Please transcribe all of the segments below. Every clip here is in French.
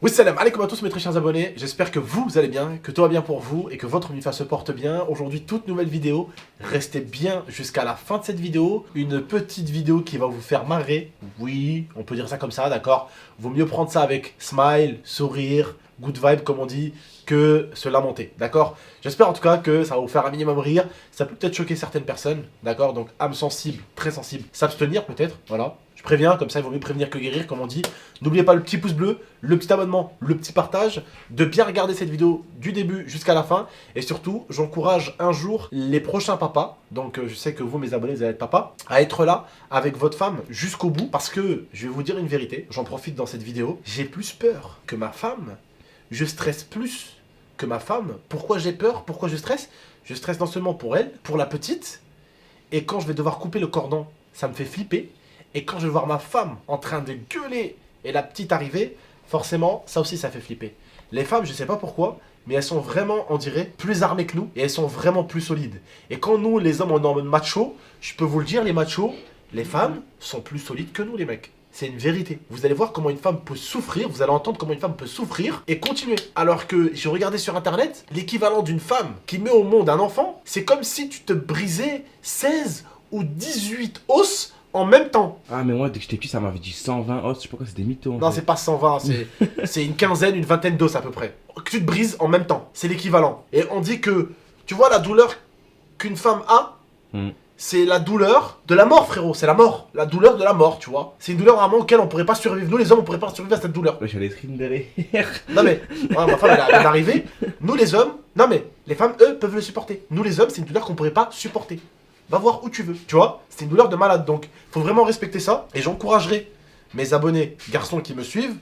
Oui, salam alaikum à tous mes très chers abonnés, j'espère que vous allez bien, que tout va bien pour vous et que votre Mifa se porte bien. Aujourd'hui, toute nouvelle vidéo, restez bien jusqu'à la fin de cette vidéo. Une petite vidéo qui va vous faire marrer, oui, on peut dire ça comme ça, d'accord. Vaut mieux prendre ça avec smile, sourire, good vibe comme on dit, que se lamenter, d'accord. J'espère en tout cas que ça va vous faire un minimum rire, ça peut peut-être choquer certaines personnes, d'accord. Donc âme sensible, très sensible, s'abstenir peut-être, voilà. Je préviens, comme ça il vaut mieux prévenir que guérir, comme on dit. N'oubliez pas le petit pouce bleu, le petit abonnement, le petit partage, de bien regarder cette vidéo du début jusqu'à la fin. Et surtout, j'encourage un jour les prochains papas, donc je sais que vous mes abonnés, vous allez être papas, à être là avec votre femme jusqu'au bout. Parce que, je vais vous dire une vérité, j'en profite dans cette vidéo, j'ai plus peur que ma femme, je stresse plus que ma femme. Pourquoi j'ai peur? Pourquoi je stresse? Je stresse non seulement pour elle, pour la petite, et quand je vais devoir couper le cordon, ça me fait flipper. Et quand je vais voir ma femme en train de gueuler et la petite arriver, forcément, ça aussi, ça fait flipper. Les femmes, je sais pas pourquoi, mais elles sont vraiment, on dirait, plus armées que nous et elles sont vraiment plus solides. Et quand nous, les hommes, on est en mode macho, je peux vous le dire, les machos, les femmes sont plus solides que nous, les mecs. C'est une vérité. Vous allez voir comment une femme peut souffrir, vous allez entendre comment une femme peut souffrir et continuer. Alors que j'ai regardé sur internet, l'équivalent d'une femme qui met au monde un enfant, c'est comme si tu te brisais 16 ou 18 os en même temps. Ah mais moi dès que j'étais petit ça m'avait dit 120 os, je sais pas quoi, c'est des mythos. Non, c'est pas 120, c'est une quinzaine, une vingtaine d'os à peu près. Que tu te brises en même temps, c'est l'équivalent. Et on dit que, tu vois la douleur qu'une femme a, c'est la douleur de la mort frérot, c'est la mort. La douleur de la mort, tu vois. C'est une douleur vraiment auquel on pourrait pas survivre. Nous les hommes on pourrait pas survivre à cette douleur. Ouais, j'allais stream derrière. Non mais, ouais, ma femme elle est arrivée, nous les hommes, non mais, les femmes eux peuvent le supporter. Nous les hommes c'est une douleur qu'on pourrait pas supporter. Va voir où tu veux, tu vois, c'est une douleur de malade, donc faut vraiment respecter ça, et j'encouragerai mes abonnés garçons qui me suivent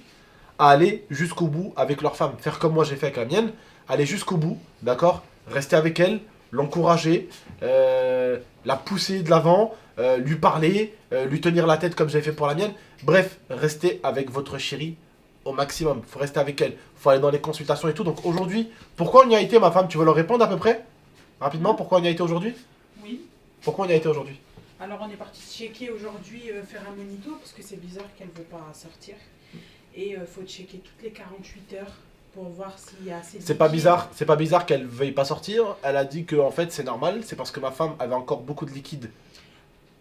à aller jusqu'au bout avec leur femme, faire comme moi j'ai fait avec la mienne, aller jusqu'au bout, d'accord, rester avec elle, l'encourager, la pousser de l'avant, lui parler, lui tenir la tête comme j'ai fait pour la mienne, bref, restez avec votre chérie au maximum, faut rester avec elle, faut aller dans les consultations et tout, donc aujourd'hui, pourquoi on y a été ma femme, tu veux leur répondre à peu près? Rapidement, pourquoi on y a été aujourd'hui? Oui. Pourquoi on y a été aujourd'hui? Alors on est parti checker aujourd'hui, faire un monito parce que c'est bizarre qu'elle ne veut pas sortir. Et faut checker toutes les 48 heures pour voir s'il y a assez de C'est pas liquide. bizarre, c'est pas bizarre qu'elle veuille pas sortir. Elle a dit que en fait c'est normal, c'est parce que ma femme avait encore beaucoup de liquide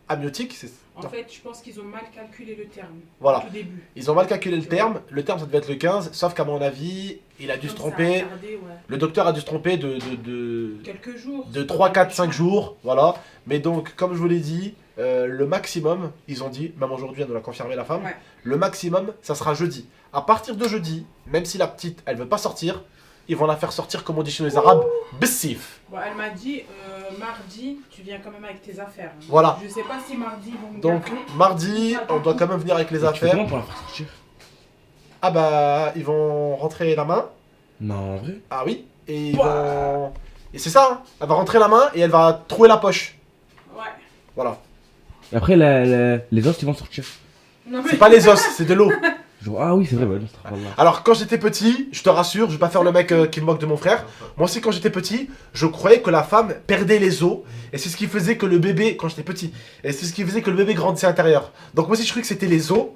amniotique. En fait, je pense qu'ils ont mal calculé le terme Voilà. au tout début. Ils ont mal calculé le terme. Le terme ça devait être le 15, sauf qu'à mon avis, il a dû se Comme ça a tromper. tardé, ouais. Le docteur a dû se tromper Quelques jours. de 3, 4, 5 jours. Voilà. Mais donc, comme je vous l'ai dit, le maximum, ils ont dit, même aujourd'hui, elle nous l'a confirmé la femme, Ouais. le maximum, ça sera jeudi. À partir de jeudi, même si la petite, elle veut pas sortir, ils vont la faire sortir, comme on dit chez les Arabes, bessif. Bon, elle m'a dit mardi, tu viens quand même avec tes affaires. Voilà. Je sais pas si mardi ils vont me Donc, garder. mardi, on doit quand même venir avec les Tu fais affaires. comment pour la faire sortir? Ah bah, ils vont rentrer la main. Non en vrai. Ah oui. Et ils vont... Et c'est ça, hein. Elle va rentrer la main et elle va trouer la poche. Ouais. Voilà. Et après les os ils vont sortir. Non, C'est pas les os, c'est de l'eau. Genre, ah oui c'est vrai, ouais, voilà. Alors quand j'étais petit, je te rassure, je vais pas faire le mec qui me moque de mon frère. Moi aussi quand j'étais petit, je croyais que la femme perdait les os. Et c'est ce qui faisait que le bébé, quand j'étais petit, et c'est ce qui faisait que le bébé grandissait à l'intérieur. Donc moi aussi je croyais que c'était les os.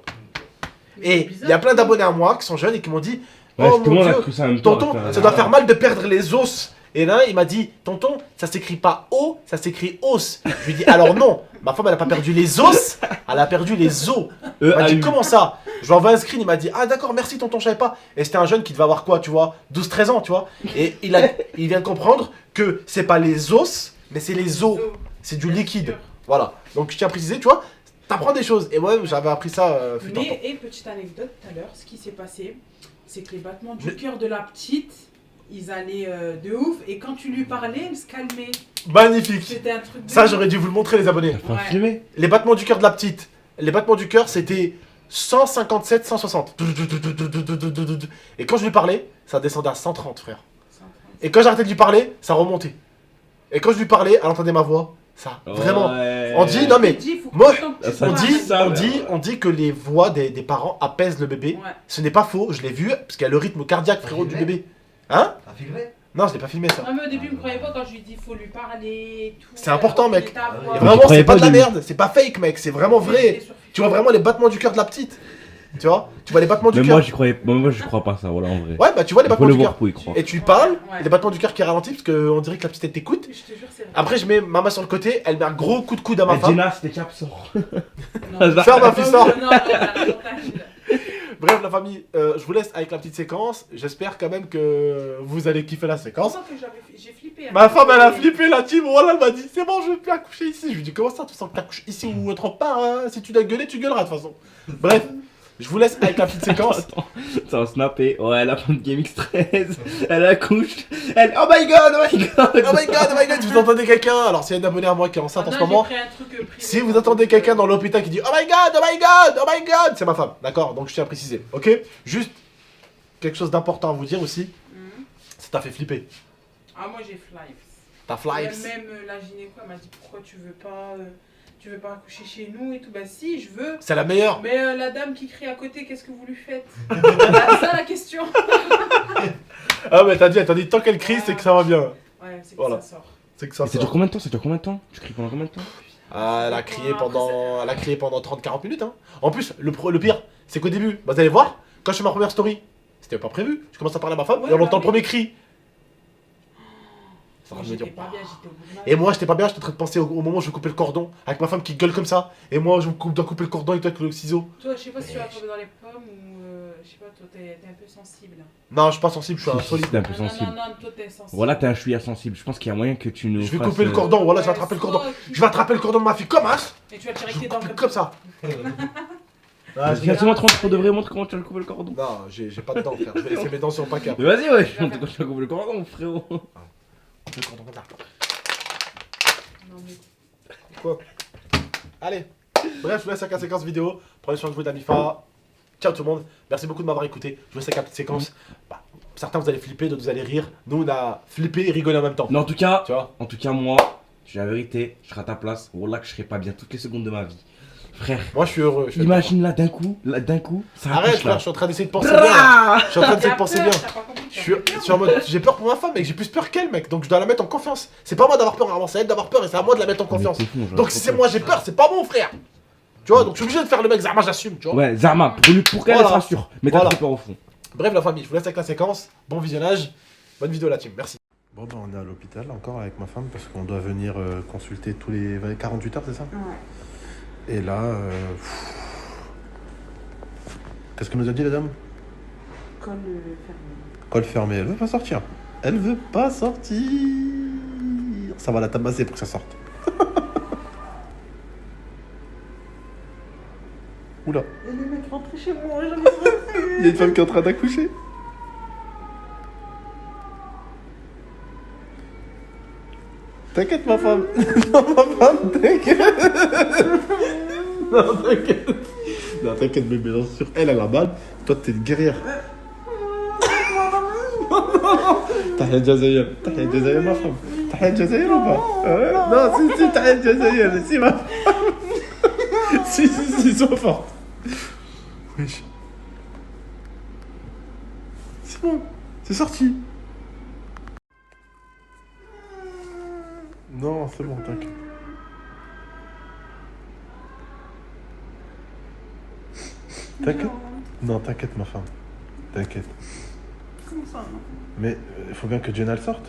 Et il y a plein d'abonnés à moi qui sont jeunes et qui m'ont dit Ouais, oh tout le mon monde a dieu, cru ça en même temps. tonton, ça doit faire mal de perdre les os. Et là, il m'a dit, tonton, ça s'écrit pas O, ça s'écrit os. Je lui ai dit, alors non, ma femme, elle a pas perdu les os, elle a perdu les os. Il m'a dit, comment ça? Je lui ai envoyé un screen, il m'a dit, ah d'accord, merci tonton, je savais pas. Et c'était un jeune qui devait avoir quoi, tu vois, 12-13 ans, tu vois. Et il vient de comprendre que c'est pas les os, mais c'est les os. C'est du liquide. Voilà. Donc je tiens à préciser, tu vois, t'apprends des choses. Et moi, j'avais appris ça fut un temps. Mais, et petite anecdote tout à l'heure, ce qui s'est passé, c'est que les battements du cœur de la petite, ils allaient de ouf, et quand tu lui parlais, elle se calmait. Magnifique. C'était un truc de Ça, ouf. j'aurais dû vous le montrer, les abonnés. Faut Ouais. filmer. Les battements du cœur de la petite. Les battements du cœur, c'était 157, 160. Et quand je lui parlais, ça descendait à 130, frère. Et quand j'arrêtais de lui parler, ça remontait. Et quand je lui parlais, elle entendait ma voix. Ça, vraiment. Ouais. On dit, non mais, Dit, faut que moi, tu sentes que tu ça on parles. dit, ça, on dit que les voix des parents apaisent le bébé. Ouais. Ce n'est pas faux, je l'ai vu, parce qu'il y a le rythme cardiaque, frérot, du bébé. Hein? T'as filmé? Non, je l'ai pas filmé, ça. Non, mais au début, il me croyait pas quand je lui dis faut lui parler et tout. C'est important, mec. Ta Et voix. vraiment, croyais c'est pas pas de la au début. merde, c'est pas fake, mec, c'est vraiment vrai. Tu vois vraiment les battements du cœur de la petite. Tu vois? Tu vois les battements du Mais cœur. moi, je crois pas ça, voilà, en vrai. Ouais, bah tu vois les Il faut battements le du voir cœur. pour y croire. Et tu parles, Ouais. les battements du cœur qui ralentissent parce qu'on dirait que la petite elle t'écoute. Je te jure, c'est vrai. Après, je mets ma main sur le côté, elle met un gros coup de coude à ma Eh, femme. Jenna, c'était absent. Non, Ferme ma fille, sort. non, Bref, la famille, je vous laisse avec la petite séquence. J'espère quand même que vous allez kiffer la séquence. Comment que j'ai flippé. Hein. Ma femme, elle a flippé, la team. Voilà, elle m'a dit, c'est bon, je vais plus accoucher ici. Je lui dis, comment ça, tu sens que t'accouches ici ou autre part, hein? Si tu dois gueuler, tu gueuleras de toute façon. Bref, je vous laisse avec la petite séquence. Attends, ça va snapper. Ouais, la femme de GameX 13, elle accouche. Elle. Oh my god, oh my god. Oh my god, si vous entendez quelqu'un, alors s'il y a une abonnée à moi qui est enceinte en ce moment, si vous entendez quelqu'un dans l'hôpital qui dit oh my god, oh my god, oh my god, c'est ma femme, d'accord? Donc je tiens à préciser, ok? Juste quelque chose d'important à vous dire aussi, ça t'a fait flipper. Ah, moi j'ai flies. T'as flies. Même la gynéco, elle m'a dit pourquoi tu veux pas accoucher chez nous et tout. Bah si, je veux. C'est la meilleure. Mais la dame qui crie à côté, qu'est-ce que vous lui faites? C'est ça la question. Ah mais t'as dit tant qu'elle crie, c'est que ça va bien. Ouais, c'est que Voilà. ça sort. C'est que ça Ça dure sort. combien de temps? Ça dure combien de temps? Tu cries pendant combien de temps? Ah, elle a crié pendant 30-40 minutes. Hein. En plus, le pire, c'est qu'au début, bah, vous allez voir, quand je fais ma première story, c'était pas prévu. Je commence à parler à ma femme Ouais, et on entend bah le premier cri. Ça va Moi, me dire, j'étais pas bien, j'étais au bout de ma et moi, j'étais pas bien, j'étais en train de penser au moment où je vais couper le cordon, avec ma femme qui gueule comme ça, et moi, dois couper le cordon et toi avec le ciseau. Toi, je sais pas si tu vas tomber dans les pommes ou. Je sais pas, toi, t'es un peu sensible. Non, je suis pas sensible, je suis un Si, solide. si, t'es un peu Non, non, sensible. non, non, toi, t'es sensible. Voilà, t'es un chouïa sensible. Je pense qu'il y a moyen que tu nous. Je vais fasses, couper le cordon, voilà, je vais attraper le cordon. Je vais attraper le cordon de ma fille comme as. Et tu vas tirer Je vais tes dents couper comme ça. Ah, je viens, pour de vrai, montre comment tu vas le couper le cordon. Non, j'ai pas de dents, frère. Je vais laisser mes dents sur le paquet. Mais vas-y, ouais, montre comment tu vas couper le cordon, frérot. Le cordon comme ça. Non, mais. Quoi? Allez. Bref, je vous laisse avec la séquence vidéo. Prenez soin de vous, Damifa. Ciao tout le monde. Merci beaucoup de m'avoir écouté. Je vous laisse avec la petite séquence. Bah, certains vous allez flipper, d'autres vous allez rire. Nous, on a flippé et rigolé en même temps. Mais en tout cas, Tu vois? moi, je dis la vérité, je serai à ta place. Wallah, que je serai pas bien toutes les secondes de ma vie. Frère, Moi, je suis heureux. je suis imagine là d'un coup, ça Arrête, accouche, frère, là. je suis en train d'essayer de penser bien. Drrrah. Je suis en train d'essayer de T'as penser peur, bien. t'as pas compris, Je suis en mode, j'ai peur pour ma femme, mec, j'ai plus peur qu'elle, mec, donc je dois la mettre en confiance. C'est pas moi d'avoir peur, vraiment, c'est elle d'avoir peur et c'est à moi de la mettre en confiance. Mais t'es fou, genre, Donc si c'est moi j'ai peur, c'est pas mon frère. Tu vois, donc je suis obligé de faire le mec, Zama, j'assume, tu vois. Ouais, Zarma, pour qu'elle Voilà. se rassure. Mais t'as Voilà. très peur au fond. Bref, la famille, je vous laisse avec la séquence. Bon visionnage, bonne vidéo, la team, merci. Bon, bah, on est à l'hôpital encore avec ma femme parce qu'on doit venir consulter tous les 48 heures, c'est ça? Ouais. Et là, qu'est-ce que nous a dit la dame? Col fermé. Col fermé, elle veut pas sortir. Elle veut pas sortir. Ça va la tabasser pour que ça sorte. Oula. Et les mecs rentrez chez moi, j'en ai Il y a une femme qui est en train d'accoucher. T'inquiète ma femme. Non ma femme, t'inquiète. Non t'inquiète. Non t'inquiète bébé, j'en suis sûr. Elle a la balle, toi t'es une guerrière. تحيا الجزائر تحيا الجزائر ما فهم تحيا الجزائر ou pas non si تحيا الجزائر si ma si sois forte wesh c'est bon c'est sorti non c'est bon t'inquiète t'inquiète non t'inquiète ma femme t'inquiète. Comment ça, non? Mais il faut bien que Jenna elle sorte.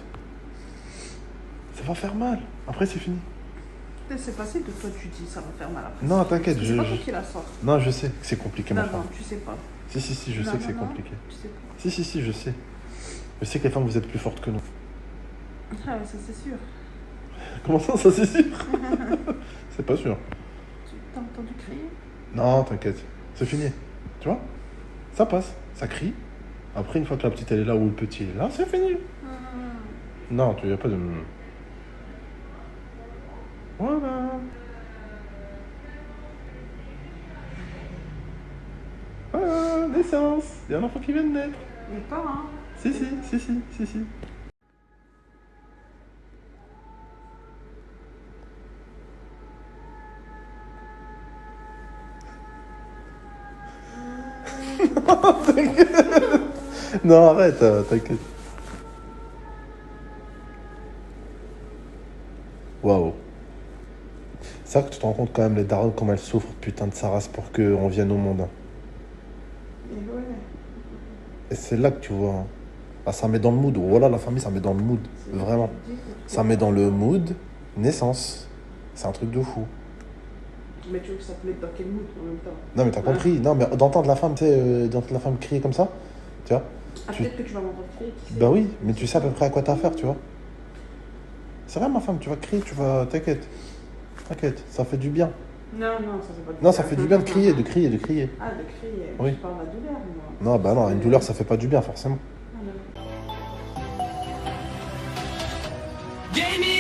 Ça va faire mal. Après, c'est fini. C'est passé que toi tu dis ça va faire mal après. Non, t'inquiète. C'est pas toi qui la sort. Non, je sais que c'est compliqué, ma Non, femme. non, tu sais pas. Si, je Non, sais que c'est non, non, compliqué. Tu sais pas. Si, je sais. Je sais que les femmes, vous êtes plus fortes que nous. Ah ouais, ça c'est sûr. Comment ça c'est sûr? C'est pas sûr. T'as entendu crier? Non, t'inquiète. C'est fini. Tu vois? Ça passe. Ça crie. Après, une fois que la petite elle est là ou le petit est là, c'est fini. Non, tu y a pas de. Voilà. Voilà, naissance. Il y a un enfant qui vient de naître. Mais pas, hein. Si. Non, arrête, t'inquiète. Waouh. C'est vrai que tu te rends compte quand même, les darons, comment elles souffrent, putain de sa race, pour qu'on vienne au monde. Hein. Et c'est là que tu vois. Hein. Là, ça met dans le mood. Voilà, la famille, ça met dans le mood. Vraiment. Ça met dans le mood naissance. C'est un truc de fou. Mais tu veux que ça te mette dans quel mood en même temps? Non, mais t'as compris. Non, mais d'entendre la femme, tu sais, d'entendre la femme crier comme ça, tu vois. Ah, peut-être que tu vas m'entendre crier. Qui sait? Bah oui, mais tu sais à peu près à quoi t'as affaire, tu vois. C'est vrai, ma femme, tu vas crier, tu vas. T'inquiète. T'inquiète, ça fait du bien. Non, non, ça fait pas du Non, ça fait du bien de crier, de crier, de crier. Ah, de crier. Oui. Je parle de la douleur, moi. Non, bah non, une douleur, ça fait pas du bien, forcément. Ah, non. Gaming